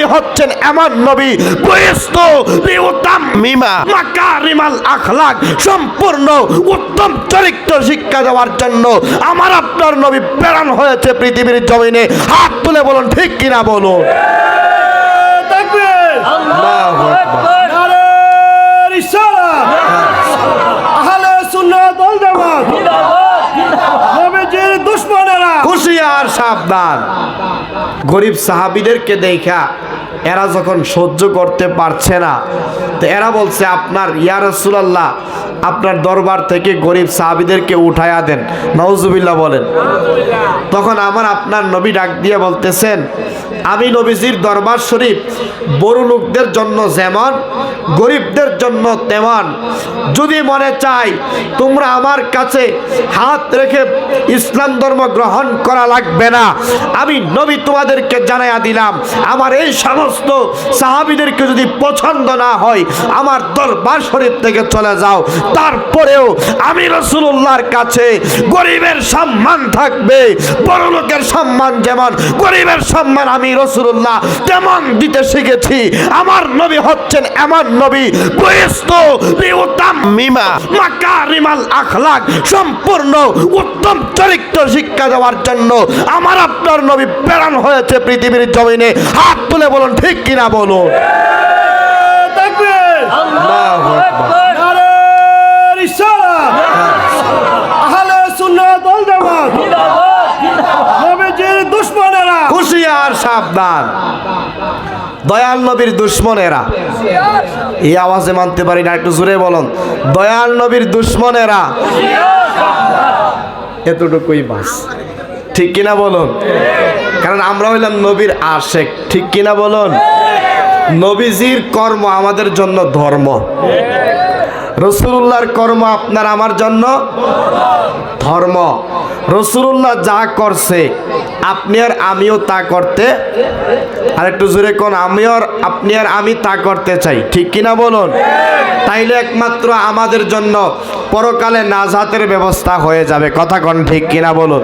নবী হচ্ছেন এমন নবী বুইস্তু লিউতাম্মিমা মাকারিমাল আখলাক, সম্পূর্ণ উত্তম চরিত্র শিক্ষা দেওয়ার জন্য আমার আপনার নবী প্রেরণ হয়েছে পৃথিবীর জমিনে। হাত তুলে বলুন ঠিক কিনা বলুন। তাকবীর, আল্লাহু আকবার। নারে রিসালাত, আহলে সুন্নাত ওয়াল জামাত, নবীজির দুশমনেরা হুঁশিয়ার, সাবধান। গরিব সাহাবীদেরকে দেখা এরা যখন সহ্য করতে পারছে না, তো এরা বলছে আপনার ইয়া রাসূলুল্লাহ আপনার দরবার থেকে গরিব সাহাবীদেরকে উঠায়া দেন। নাউজুবিল্লাহ বলেন। তখন আমার আপনার নবী ডাক দিয়ে বলতেছেন, আমি নবীজির দরবার শরীফ বড় লোকদের জন্য যেমন গরিবদের জন্য তেমন। যদি মনে চাই তোমরা আমার কাছে হাত রেখে ইসলাম ধর্ম গ্রহণ করা লাগবে না, আমি নবী তোমাদেরকে জানাইয়া দিলাম আমার এই সমস্ত সাহাবীদেরকে যদি পছন্দ না হয় আমার দরবার শরীফ থেকে চলে যাও। তারপরেও আমি রাসূলুল্লাহর কাছে গরিবের সম্মান থাকবে, বড় লোকের সম্মান যেমন গরিবের সম্মান আমি রাসূলুল্লাহ তেমন দিতে শিখেছি। আমার নবী হচ্ছেন এমন নবী বুইস্তু লিউতাম্মিমা মাকারিমাল আখলাক, সম্পূর্ণ উত্তম চরিত্র শিক্ষা দেওয়ার জন্য আমার আপনার নবী প্রেরণ হয়েছে পৃথিবীর জমিনে। হাত তুলে বলুন ঠিক কিনা বলুন। তাকবীর, আল্লাহু আকবার। নারে রিসালাত, আহলে সুন্নাত ওয়াল জামাত, নবীজির দুশমনেরা হুঁশিয়ার, সাবধান। দয়াল নবীর দুশমনেরা, এই আওয়াজে মানতে পারি না, একটু জোরে বলুন। দয়াল নবীর দুশমনেরা, এতটুকুই বাস। ঠিক কিনা বলুন। কারণ আমরা হইলাম নবীর আশেক। ঠিক কিনা বলুন। নবীজির কর্ম আমাদের জন্য ধর্ম, রাসূলুল্লাহর কর্ম আপনার আমার জন্য ধর্ম। রাসূলুল্লাহ যা করছে আপনি আর আমিও তা করতে, আর একটু জোরে কোন, আমি আর আপনি আর আমি তা করতে চাই। ঠিক কিনা বলুন। তাইলে একমাত্র আমাদের জন্য পরকালে নাজাতের ব্যবস্থা হয়ে যাবে। কথা কোন ঠিক কিনা বলুন।